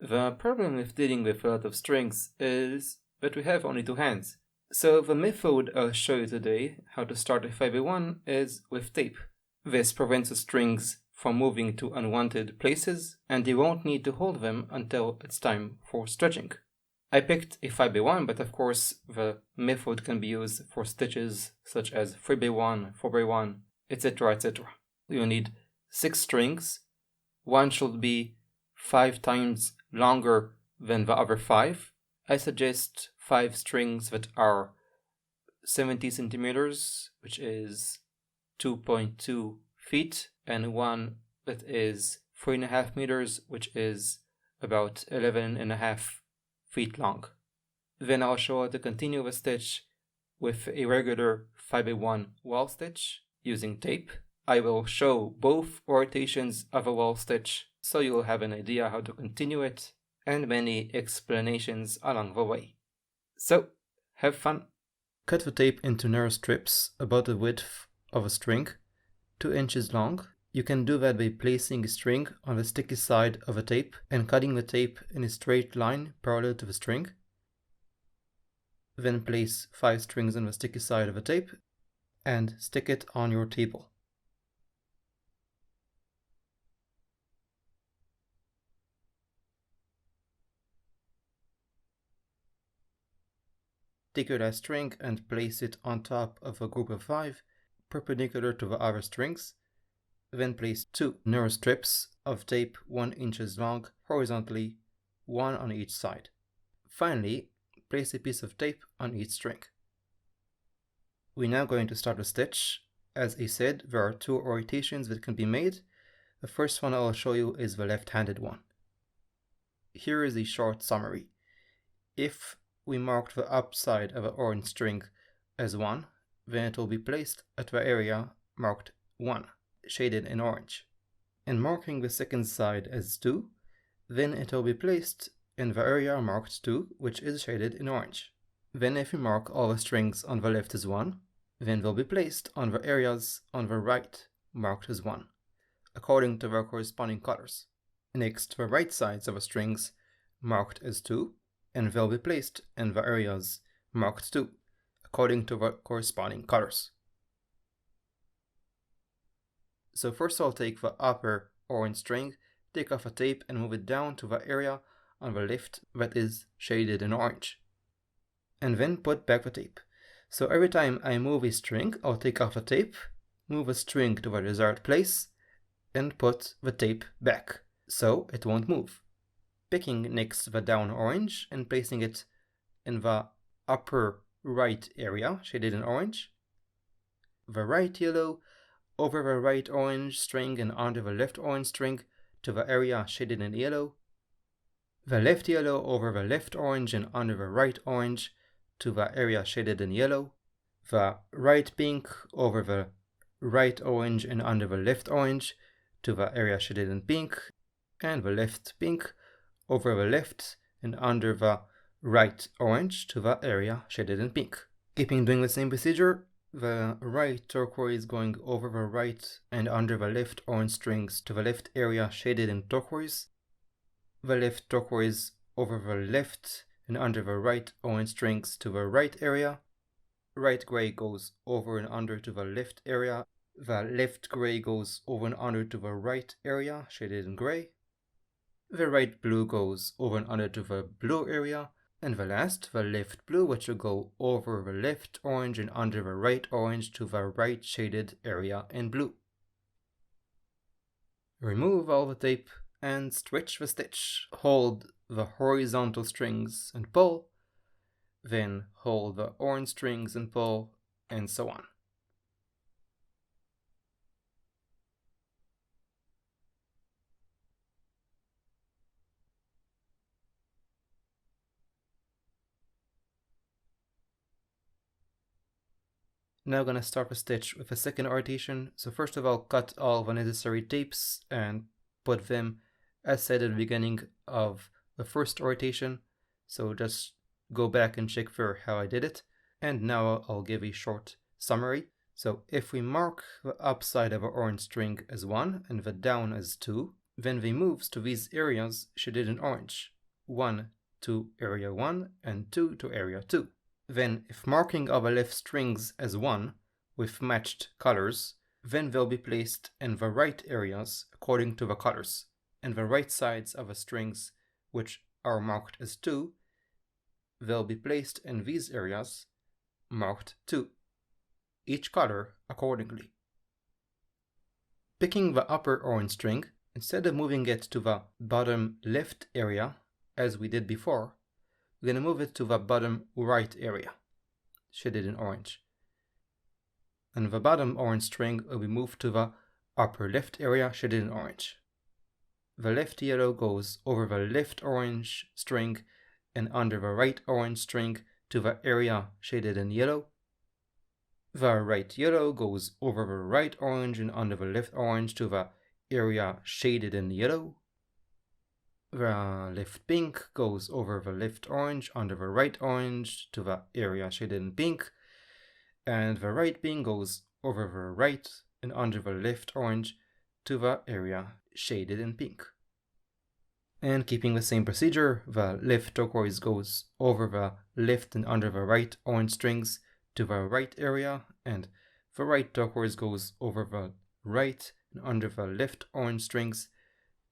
The problem with dealing with a lot of strings is that we have only two hands. So the method I'll show you today, how to start a 5x1, is with tape. This prevents the strings from moving to unwanted places, and you won't need to hold them until it's time for stretching. I picked a 5x1, but of course the method can be used for stitches such as 3x1, 4x1, etc, etc. You need 6 strings. One should be 5 times longer than the other 5. I suggest 5 strings that are 70 centimeters, which is 2.2 feet, and one that is 3.5 meters, which is about 11.5 feet long. Then I'll show how to continue the stitch with a regular 5x1 wall stitch using tape. I will show both rotations of a wall stitch so you'll have an idea how to continue it, and many explanations along the way. So, have fun! Cut the tape into narrow strips about the width of a string, 2 inches long. You can do that by placing a string on the sticky side of a tape and cutting the tape in a straight line parallel to the string. Then place 5 strings on the sticky side of a tape and stick it on your table. Take your last string and place it on top of a group of 5, perpendicular to the other strings. Then place 2 narrow strips of tape 1 inch long horizontally, one on each side. Finally, place a piece of tape on each string. We're now going to start a stitch. As I said, there are 2 rotations that can be made. The first one I'll show you is the left-handed one. Here is a short summary. If we marked the upside of an orange string as 1, then it will be placed at the area marked 1, shaded in orange. And marking the second side as 2, then it will be placed in the area marked 2, which is shaded in orange. Then if we mark all the strings on the left as 1, then they'll be placed on the areas on the right marked as 1, according to their corresponding colors. Next, the right sides of the strings marked as 2, and they'll be placed in the areas marked 2, according to the corresponding colors. So first I'll take the upper orange string, take off a tape and move it down to the area on the left that is shaded in orange. And then put back the tape. So every time I move a string, I'll take off a tape, move a string to the desired place, and put the tape back, so it won't move. Picking next the down orange and placing it in the upper right area, shaded in orange. The right yellow over the right orange string and under the left orange string to the area shaded in yellow. The left yellow over the left orange and under the right orange to the area shaded in yellow. The right pink over the right orange and under the left orange to the area shaded in pink. And the left pink over the left and under the right orange to the area shaded in pink. Keeping doing the same procedure, the right turquoise going over the right and under the left orange strings to the left area shaded in turquoise. The left turquoise over the left and under the right orange strings to the right area. Right gray goes over and under to the left area. The left gray goes over and under to the right area shaded in gray. The right blue goes over and under to the blue area, and the last, the left blue, which will go over the left orange and under the right orange to the right shaded area in blue. Remove all the tape and stretch the stitch. Hold the horizontal strings and pull, then hold the orange strings and pull, and so on. Now I'm going to start the stitch with a second rotation. So first of all, cut all the necessary tapes and put them as said at the beginning of the first rotation. So just go back and check for how I did it. And now I'll give a short summary. So if we mark the upside of our orange string as 1 and the down as 2, Then they moves to these areas shaded in orange, 1 to area 1 and 2 to area 2. Then, if marking our left strings as 1 with matched colors, then they'll be placed in the right areas according to the colors, and the right sides of the strings, which are marked as 2, they'll be placed in these areas marked 2, each color accordingly. Picking the upper orange string, instead of moving it to the bottom left area as we did before, we're going to move it to the bottom right area, shaded in orange. And the bottom orange string will be moved to the upper left area, shaded in orange. The left yellow goes over the left orange string and under the right orange string to the area shaded in yellow. The right yellow goes over the right orange and under the left orange to the area shaded in yellow. The left pink goes over the left orange under the right orange to the area shaded in pink. And the right pink goes over the right and under the left orange to the area shaded in pink. And keeping the same procedure, the left turquoise goes over the left and under the right orange strings to the right area, and the right turquoise goes over the right and under the left orange strings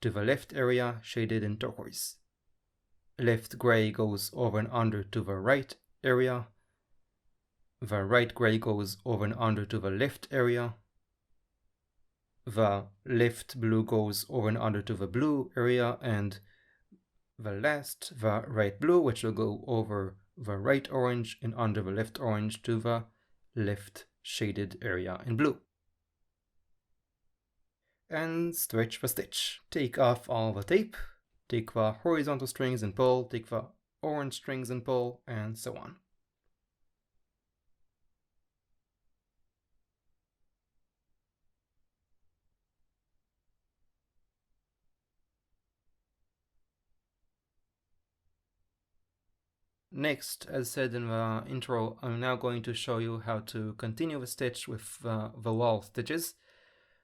to the left area shaded in turquoise. Left gray goes over and under to the right area. The right gray goes over and under to the left area. The left blue goes over and under to the blue area, and the last, the right blue, which will go over the right orange and under the left orange to the left shaded area in blue. And stretch the stitch. Take off all the tape, take the horizontal strings and pull, take the orange strings and pull, and so on. Next, as said in the intro, I'm now going to show you how to continue the stitch with the wall stitches.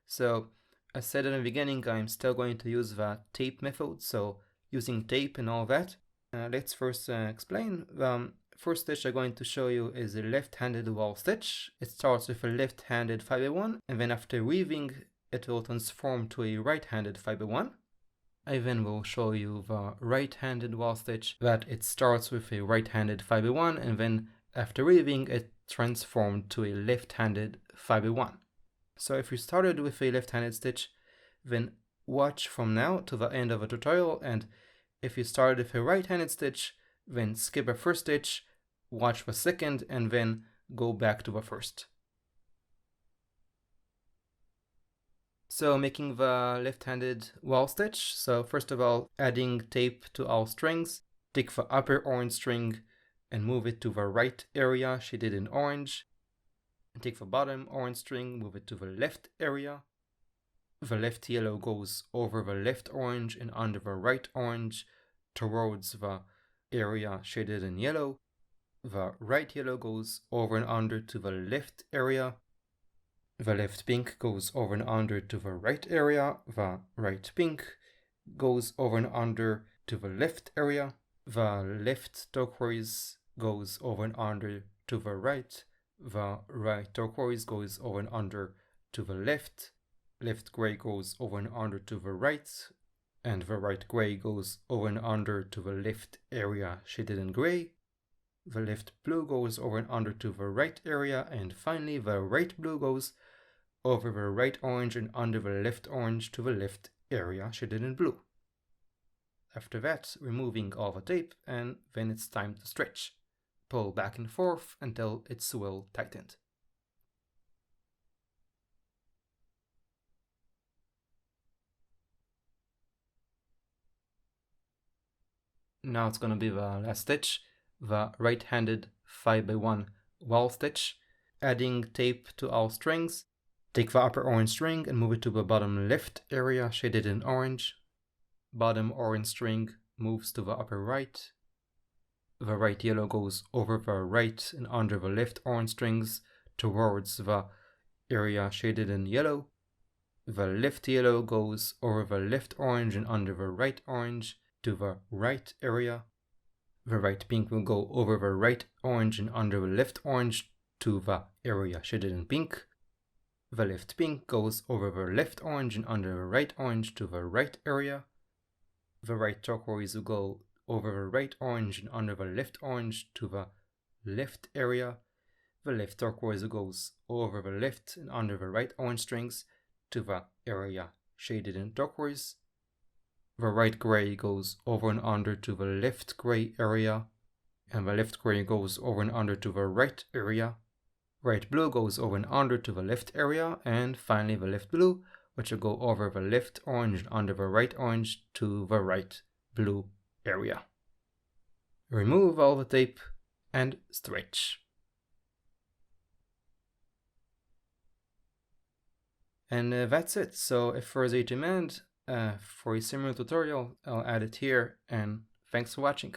So, as said in the beginning, I'm still going to use the tape method, so using tape and all that. Let's first explain. The first stitch I'm going to show you is a left-handed wall stitch. It starts with a left-handed 5x1, and then after weaving, it will transform to a right-handed 5x1. I then will show you the right-handed wall stitch, that it starts with a right-handed 5x1, and then after weaving it transformed to a left-handed 5x1. So if you started with a left-handed stitch, then watch from now to the end of the tutorial, and if you started with a right-handed stitch, then skip the first stitch, watch the second, and then go back to the first. So making the left-handed wall stitch, so first of all, adding tape to all strings, take the upper orange string and move it to the right area shaded in orange, and take the bottom orange string, move it to the left area. The left yellow goes over the left orange and under the right orange towards the area shaded in yellow. The right yellow goes over and under to the left area. The left pink goes over and under to the right area. The right pink goes over and under to the left area. The left turquoise goes over and under to the right. The right turquoise goes over and under to the left. Left gray goes over and under to the right. And the right gray goes over and under to the left area shaded in gray. The left blue goes over and under to the right area. And finally, the right blue goes over the right orange and under the left orange to the left area shaded in blue. After that, removing all the tape, and then it's time to stretch. Pull back and forth until it's well tightened. Now it's gonna be the last stitch, the right-handed 5x1 wall stitch. Adding tape to all strings. Take the upper orange string and move it to the bottom left area shaded in orange. Bottom orange string moves to the upper right. The right yellow goes over the right and under the left orange strings towards the area shaded in yellow. the left yellow goes over the left orange and under the right orange to the right area. The right pink will go over the right orange and under the left orange to the area shaded in pink. The left pink goes over the left orange and under the right orange to the right area. The right turquoise will go over the right orange and under the left orange to the left area. The left turquoise goes over the left and under the right orange strings to the area shaded in turquoise. The right gray goes over and under to the left gray area, and the left gray goes over and under to the right area. Right blue goes over and under to the left area, and finally the left blue, which will go over the left orange and under the right orange to the right blue area. Remove all the tape and stretch. And that's it. So if there's a demand for a similar tutorial, I'll add it here, and thanks for watching.